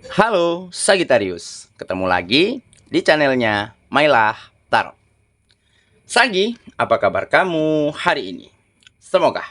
Halo Sagittarius, ketemu lagi di channelnya Mailah Tarot. Sagi, apa kabar kamu hari ini? Semoga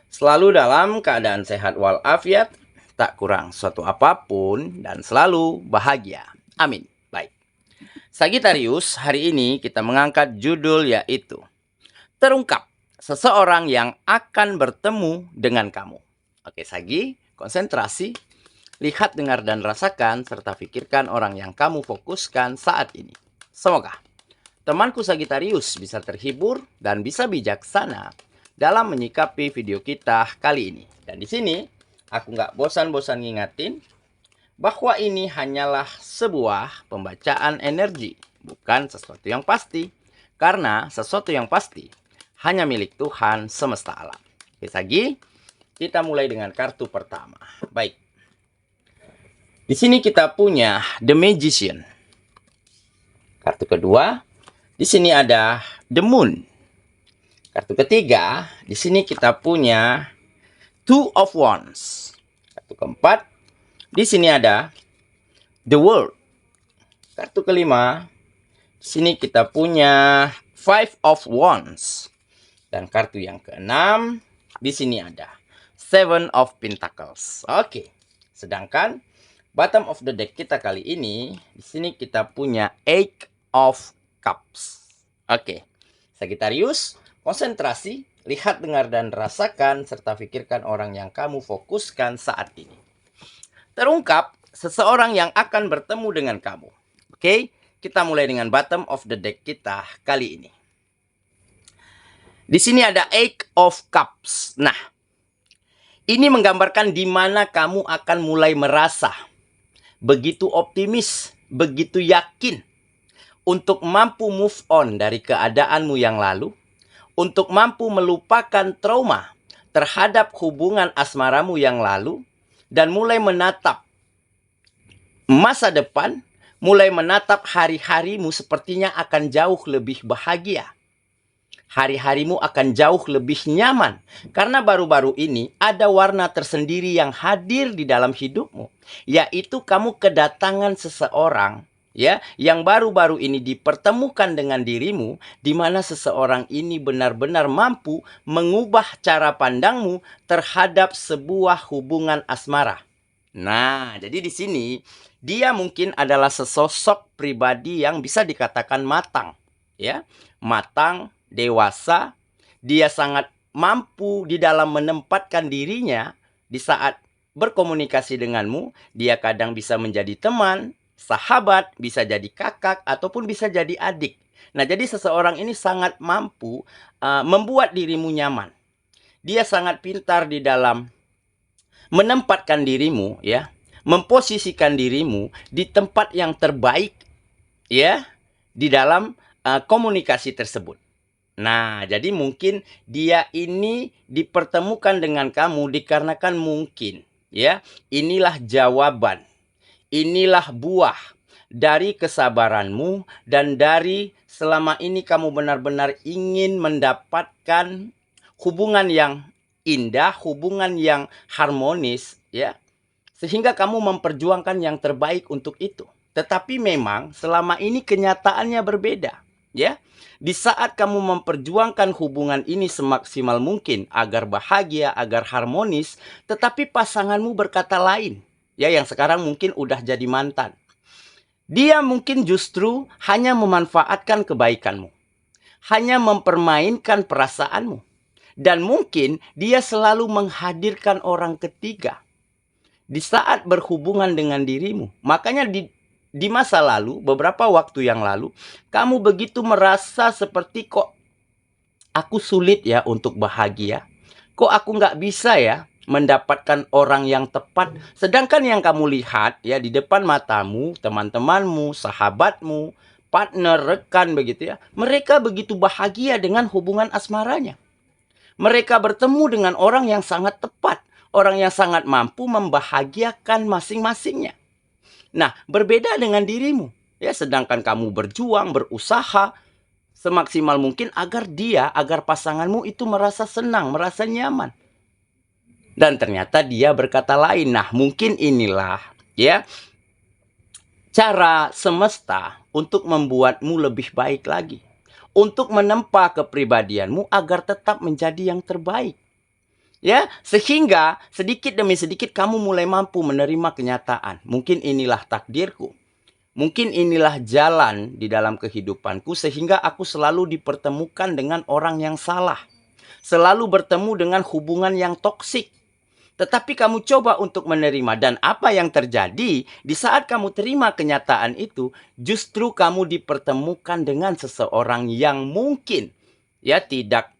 selalu dalam keadaan sehat walafiat, tak kurang suatu apapun, dan selalu bahagia. Amin. Baik, Sagittarius, hari ini kita mengangkat judul yaitu Terungkap seseorang yang akan bertemu dengan kamu. Oke Sagi, konsentrasi. Lihat, dengar, dan rasakan, serta pikirkan orang yang kamu fokuskan saat ini. Semoga temanku Sagittarius bisa terhibur dan bisa bijaksana dalam menyikapi video kita kali ini. Dan di sini, aku nggak bosan-bosan ngingatin bahwa ini hanyalah sebuah pembacaan energi, bukan sesuatu yang pasti. Karena sesuatu yang pasti hanya milik Tuhan semesta alam. Oke, Sagi, kita mulai dengan kartu pertama. Baik. Di sini kita punya The Magician. Kartu kedua, di sini ada The Moon. Kartu ketiga, di sini kita punya Two of Wands. Kartu keempat, di sini ada The World. Kartu kelima, di sini kita punya Five of Wands. Dan kartu yang keenam, di sini ada Seven of Pentacles. Oke. Sedangkan bottom of the deck kita kali ini, di sini kita punya Eight of Cups. Oke, Sagittarius, konsentrasi, lihat, dengar, dan rasakan, serta pikirkan orang yang kamu fokuskan saat ini. Terungkap seseorang yang akan bertemu dengan kamu. Oke, kita mulai dengan bottom of the deck kita kali ini. Di sini ada Eight of Cups. Nah, ini menggambarkan di mana kamu akan mulai merasa begitu optimis, begitu yakin untuk mampu move on dari keadaanmu yang lalu, untuk mampu melupakan trauma terhadap hubungan asmaramu yang lalu, dan mulai menatap masa depan, mulai menatap hari-harimu sepertinya akan jauh lebih bahagia. Hari-harimu akan jauh lebih nyaman. Karena baru-baru ini ada warna tersendiri yang hadir di dalam hidupmu. Yaitu kamu kedatangan seseorang ya yang baru-baru ini dipertemukan dengan dirimu, di mana seseorang ini benar-benar mampu mengubah cara pandangmu terhadap sebuah hubungan asmara. Nah, jadi di sini dia mungkin adalah sesosok pribadi yang bisa dikatakan matang, ya. Matang, dewasa, dia sangat mampu di dalam menempatkan dirinya di saat berkomunikasi denganmu. Dia kadang bisa menjadi teman, sahabat, bisa jadi kakak, ataupun bisa jadi adik. Nah, jadi seseorang ini sangat mampu membuat dirimu nyaman. Dia sangat pintar di dalam menempatkan dirimu, ya, memposisikan dirimu di tempat yang terbaik, ya, di dalam komunikasi tersebut. Nah, jadi mungkin dia ini dipertemukan dengan kamu dikarenakan mungkin, ya, inilah jawaban, inilah buah dari kesabaranmu dan dari selama ini kamu benar-benar ingin mendapatkan hubungan yang indah, hubungan yang harmonis, ya, sehingga kamu memperjuangkan yang terbaik untuk itu. Tetapi memang selama ini kenyataannya berbeda, ya. Di saat kamu memperjuangkan hubungan ini semaksimal mungkin agar bahagia, agar harmonis, tetapi pasanganmu berkata lain, ya, yang sekarang mungkin udah jadi mantan. Dia mungkin justru hanya memanfaatkan kebaikanmu, hanya mempermainkan perasaanmu, dan mungkin dia selalu menghadirkan orang ketiga di saat berhubungan dengan dirimu. Makanya di masa lalu, beberapa waktu yang lalu, kamu begitu merasa seperti, kok aku sulit ya untuk bahagia, kok aku nggak bisa ya mendapatkan orang yang tepat. Sedangkan yang kamu lihat ya di depan matamu, teman-temanmu, sahabatmu, partner, rekan begitu ya, mereka begitu bahagia dengan hubungan asmaranya. Mereka bertemu dengan orang yang sangat tepat, orang yang sangat mampu membahagiakan masing-masingnya. Nah, berbeda dengan dirimu, ya, sedangkan kamu berjuang, berusaha semaksimal mungkin agar pasanganmu itu merasa senang, merasa nyaman. Dan ternyata dia berkata lain. Nah, mungkin inilah, ya, cara semesta untuk membuatmu lebih baik lagi. Untuk menempa kepribadianmu agar tetap menjadi yang terbaik. Ya, sehingga sedikit demi sedikit kamu mulai mampu menerima kenyataan. Mungkin inilah takdirku. Mungkin inilah jalan di dalam kehidupanku sehingga aku selalu dipertemukan dengan orang yang salah. Selalu bertemu dengan hubungan yang toksik. Tetapi kamu coba untuk menerima, dan apa yang terjadi di saat kamu terima kenyataan itu, justru kamu dipertemukan dengan seseorang yang mungkin ya tidak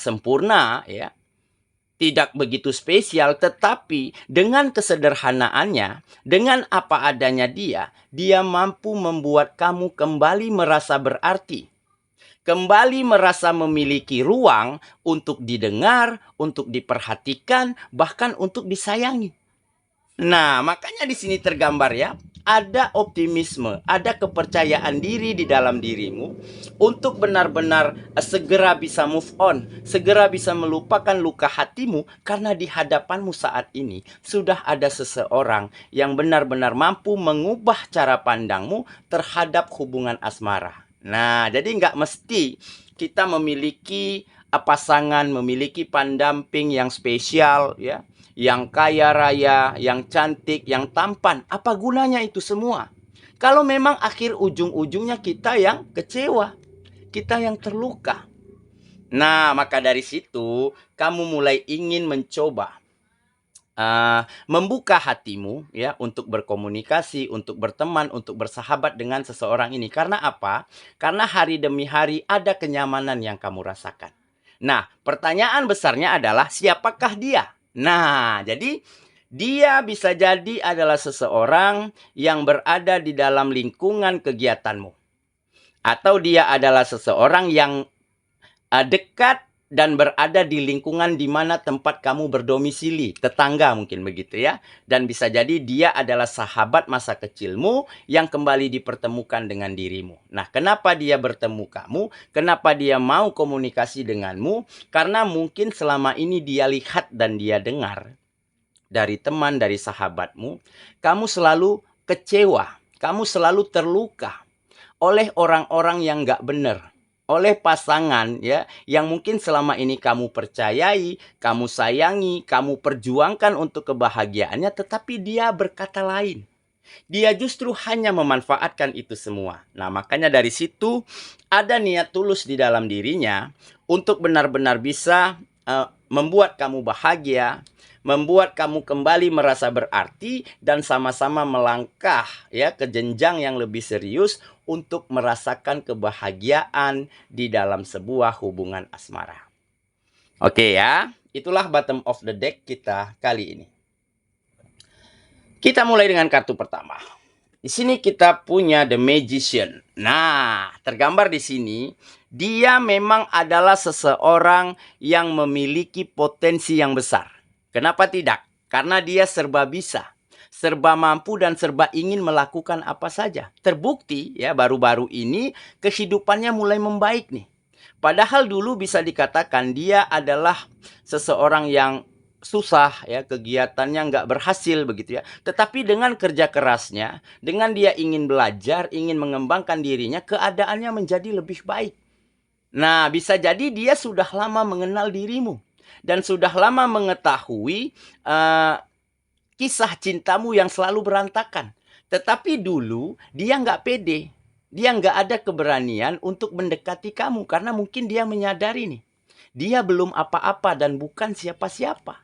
sempurna, ya, tidak begitu spesial, tetapi dengan kesederhanaannya, dengan apa adanya dia mampu membuat kamu kembali merasa berarti. Kembali merasa memiliki ruang untuk didengar, untuk diperhatikan, bahkan untuk disayangi. Nah, makanya di sini tergambar ya, ada optimisme, ada kepercayaan diri di dalam dirimu untuk benar-benar segera bisa move on, segera bisa melupakan luka hatimu, karena di hadapanmu saat ini sudah ada seseorang yang benar-benar mampu mengubah cara pandangmu terhadap hubungan asmara. Nah, jadi nggak mesti kita memiliki pasangan, memiliki pendamping yang spesial, ya, yang kaya raya, yang cantik, yang tampan. Apa gunanya itu semua? Kalau memang akhir ujung-ujungnya kita yang kecewa, kita yang terluka. Nah, maka dari situ kamu mulai ingin mencoba membuka hatimu ya untuk berkomunikasi, untuk berteman, untuk bersahabat dengan seseorang ini. Karena apa? Karena hari demi hari ada kenyamanan yang kamu rasakan. Nah, pertanyaan besarnya adalah siapakah dia? Nah, jadi dia bisa jadi adalah seseorang yang berada di dalam lingkungan kegiatanmu. Atau dia adalah seseorang yang dekat dan berada di lingkungan di mana tempat kamu berdomisili, tetangga mungkin begitu ya. Dan bisa jadi dia adalah sahabat masa kecilmu yang kembali dipertemukan dengan dirimu. Nah, kenapa dia bertemu kamu? Kenapa dia mau komunikasi denganmu? Karena mungkin selama ini dia lihat dan dia dengar dari teman, dari sahabatmu, kamu selalu kecewa, kamu selalu terluka oleh orang-orang yang gak benar, oleh pasangan ya yang mungkin selama ini kamu percayai, kamu sayangi, kamu perjuangkan untuk kebahagiaannya, tetapi dia berkata lain. Dia justru hanya memanfaatkan itu semua. Nah, makanya dari situ ada niat tulus di dalam dirinya untuk benar-benar bisa membuat kamu bahagia, membuat kamu kembali merasa berarti, dan sama-sama melangkah ya ke jenjang yang lebih serius untuk merasakan kebahagiaan di dalam sebuah hubungan asmara. Oke ya, itulah bottom of the deck kita kali ini. Kita mulai dengan kartu pertama. Di sini kita punya The Magician. Nah, tergambar di sini, dia memang adalah seseorang yang memiliki potensi yang besar. Kenapa tidak? Karena dia serba bisa, serba mampu, dan serba ingin melakukan apa saja. Terbukti ya, baru-baru ini kehidupannya mulai membaik nih. Padahal dulu bisa dikatakan dia adalah seseorang yang susah ya, kegiatannya nggak berhasil begitu ya. Tetapi dengan kerja kerasnya, dengan dia ingin belajar, ingin mengembangkan dirinya, keadaannya menjadi lebih baik. Nah, bisa jadi dia sudah lama mengenal dirimu dan sudah lama mengetahui kisah cintamu yang selalu berantakan. Tetapi dulu dia nggak pede, dia nggak ada keberanian untuk mendekati kamu karena mungkin dia menyadari nih, dia belum apa-apa dan bukan siapa-siapa.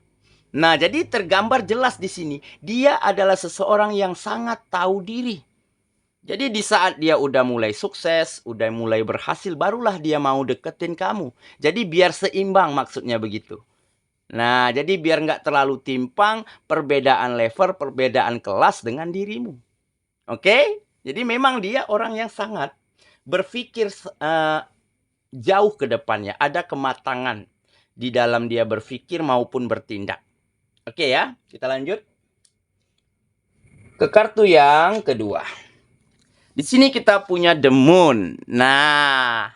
Nah, jadi tergambar jelas di sini, dia adalah seseorang yang sangat tahu diri. Jadi di saat dia udah mulai sukses, udah mulai berhasil, barulah dia mau deketin kamu. Jadi biar seimbang, maksudnya begitu. Nah, jadi biar nggak terlalu timpang perbedaan level, perbedaan kelas dengan dirimu. Oke? Jadi memang dia orang yang sangat berpikir jauh ke depannya. Ada kematangan di dalam dia berpikir maupun bertindak. Oke ya, kita lanjut ke kartu yang kedua. Di sini kita punya The Moon. Nah,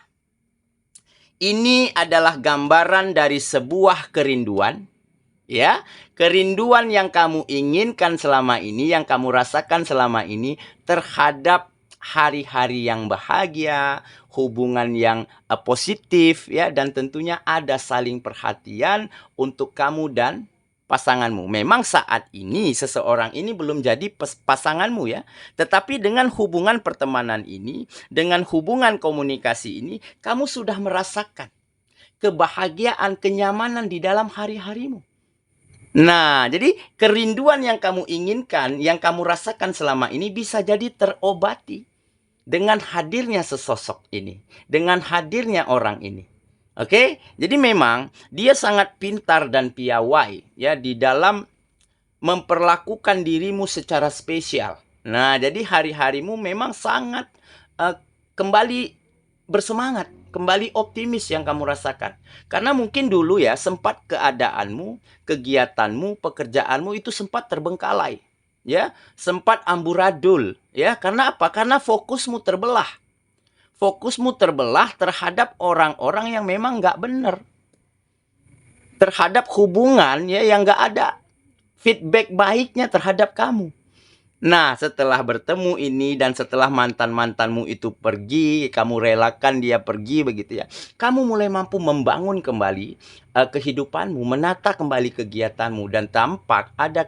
ini adalah gambaran dari sebuah kerinduan ya. Kerinduan yang kamu inginkan selama ini, yang kamu rasakan selama ini terhadap hari-hari yang bahagia, hubungan yang positif, ya, dan tentunya ada saling perhatian untuk kamu dan pasanganmu. Memang saat ini seseorang ini belum jadi pasanganmu, ya, tetapi dengan hubungan pertemanan ini, dengan hubungan komunikasi ini, kamu sudah merasakan kebahagiaan, kenyamanan di dalam hari-harimu. Nah, jadi kerinduan yang kamu inginkan, yang kamu rasakan selama ini bisa jadi terobati dengan hadirnya sesosok ini, dengan hadirnya orang ini. Oke, jadi memang dia sangat pintar dan piawai, ya, di dalam memperlakukan dirimu secara spesial. Nah, jadi hari-harimu memang sangat kembali bersemangat, kembali optimis yang kamu rasakan. Karena mungkin dulu, ya, sempat keadaanmu, kegiatanmu, pekerjaanmu itu sempat terbengkalai, ya, sempat amburadul, ya. Karena apa? Karena fokusmu terbelah. Fokusmu terbelah terhadap orang-orang yang memang nggak benar, terhadap hubungan, ya, yang nggak ada feedback baiknya terhadap kamu. Nah, setelah bertemu ini dan setelah mantan-mantanmu itu pergi, kamu relakan dia pergi begitu, ya, kamu mulai mampu membangun kembali kehidupanmu, menata kembali kegiatanmu, dan tampak ada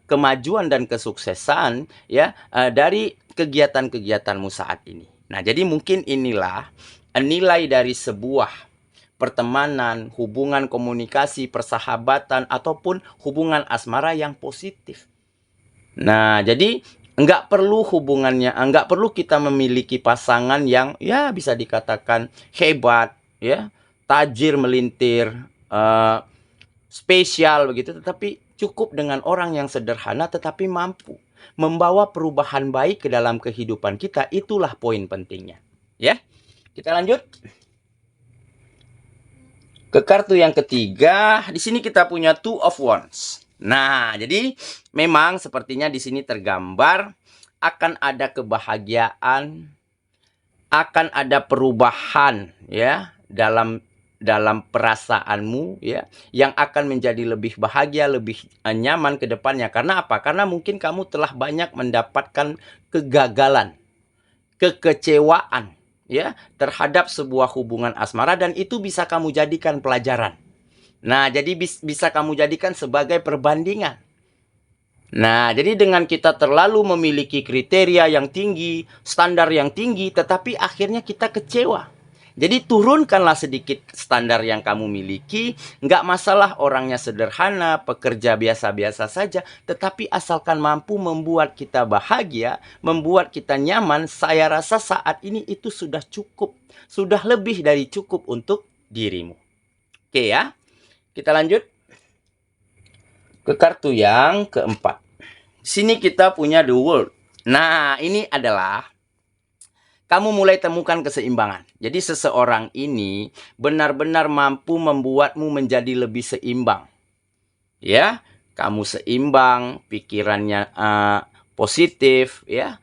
kemajuan dan kesuksesan, ya, dari kegiatan-kegiatanmu saat ini. Nah, jadi mungkin inilah nilai dari sebuah pertemanan, hubungan komunikasi, persahabatan, ataupun hubungan asmara yang positif. Nah, jadi nggak perlu kita memiliki pasangan yang, ya, bisa dikatakan hebat, ya, tajir melintir, spesial begitu, tetapi cukup dengan orang yang sederhana tetapi mampu membawa perubahan baik ke dalam kehidupan kita. Itulah poin pentingnya, ya. Kita lanjut ke kartu yang ketiga. Di sini kita punya Two of Wands. Nah, jadi memang sepertinya di sini tergambar akan ada kebahagiaan, akan ada perubahan, ya, dalam perasaanmu, ya, yang akan menjadi lebih bahagia, lebih nyaman ke depannya. Karena apa? Karena mungkin kamu telah banyak mendapatkan kegagalan, kekecewaan, ya, terhadap sebuah hubungan asmara, dan itu bisa kamu jadikan pelajaran. Nah, jadi bisa kamu jadikan sebagai perbandingan. Nah, jadi dengan kita terlalu memiliki kriteria yang tinggi, standar yang tinggi, tetapi akhirnya kita kecewa. Jadi turunkanlah sedikit standar yang kamu miliki. Nggak masalah orangnya sederhana, pekerja biasa-biasa saja, tetapi asalkan mampu membuat kita bahagia, membuat kita nyaman, saya rasa saat ini itu sudah cukup. Sudah lebih dari cukup untuk dirimu. Oke, ya. Kita lanjut ke kartu yang keempat. Sini kita punya The World. Nah, ini adalah kamu mulai temukan keseimbangan. Jadi seseorang ini benar-benar mampu membuatmu menjadi lebih seimbang. Ya, kamu seimbang, pikirannya positif, ya,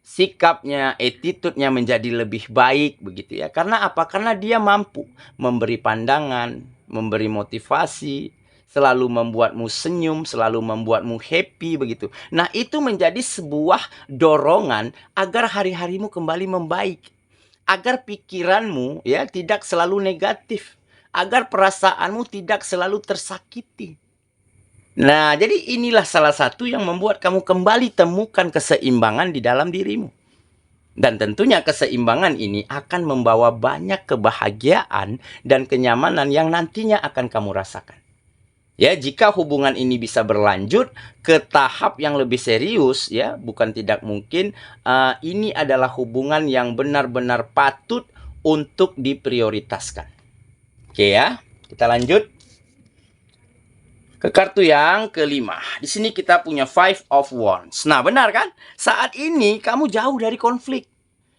sikapnya, attitude-nya menjadi lebih baik begitu, ya. Karena apa? Karena dia mampu memberi pandangan, memberi motivasi, selalu membuatmu senyum, selalu membuatmu happy begitu. Nah, itu menjadi sebuah dorongan agar hari-harimu kembali membaik, agar pikiranmu, ya, tidak selalu negatif, agar perasaanmu tidak selalu tersakiti. Nah, jadi inilah salah satu yang membuat kamu kembali temukan keseimbangan di dalam dirimu. Dan tentunya keseimbangan ini akan membawa banyak kebahagiaan dan kenyamanan yang nantinya akan kamu rasakan. Ya, jika hubungan ini bisa berlanjut ke tahap yang lebih serius, ya, bukan tidak mungkin ini adalah hubungan yang benar-benar patut untuk diprioritaskan. Oke, ya, kita lanjut ke kartu yang kelima. Di sini kita punya Five of Wands. Nah, benar kan? Saat ini kamu jauh dari konflik,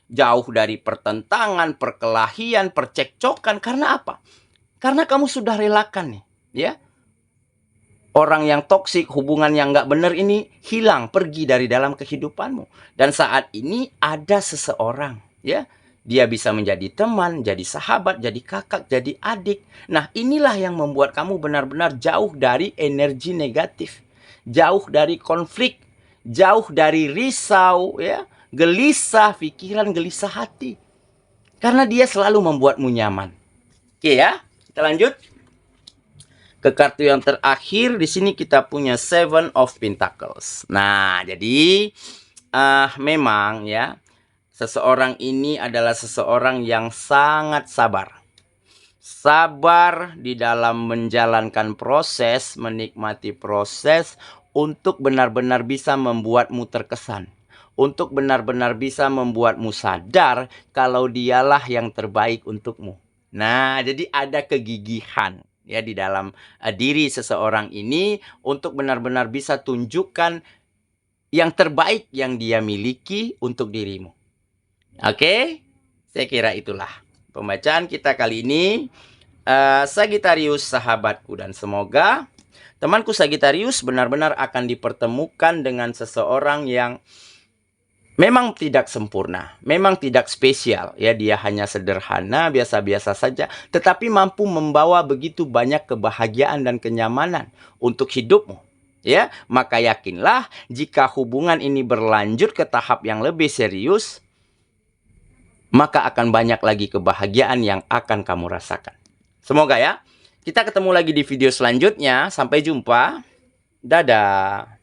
jauh dari pertentangan, perkelahian, percekcokan. Karena apa? Karena kamu sudah relakan nih, ya. Orang yang toksik, hubungan yang nggak benar ini hilang, pergi dari dalam kehidupanmu. Dan saat ini ada seseorang, ya, Dia bisa menjadi teman, jadi sahabat, jadi kakak, jadi adik. Nah, inilah yang membuat kamu benar-benar jauh dari energi negatif, jauh dari konflik, jauh dari risau, ya, gelisah pikiran, gelisah hati. Karena dia selalu membuatmu nyaman. Oke ya, kita lanjut ke kartu yang terakhir. Di sini kita punya Seven of Pentacles. Nah, jadi memang ya, seseorang ini adalah seseorang yang sangat sabar. Sabar di dalam menjalankan proses, menikmati proses untuk benar-benar bisa membuatmu terkesan. Untuk benar-benar bisa membuatmu sadar kalau dialah yang terbaik untukmu. Nah, jadi ada kegigihan ya di dalam diri seseorang ini untuk benar-benar bisa tunjukkan yang terbaik yang dia miliki untuk dirimu. Oke, saya kira itulah pembacaan kita kali ini, Sagittarius sahabatku, dan semoga temanku Sagittarius benar-benar akan dipertemukan dengan seseorang yang memang tidak sempurna, memang tidak spesial ya, dia hanya sederhana, biasa-biasa saja, tetapi mampu membawa begitu banyak kebahagiaan dan kenyamanan untuk hidupmu. Ya, maka yakinlah jika hubungan ini berlanjut ke tahap yang lebih serius, maka akan banyak lagi kebahagiaan yang akan kamu rasakan. Semoga ya. Kita ketemu lagi di video selanjutnya. Sampai jumpa. Dadah.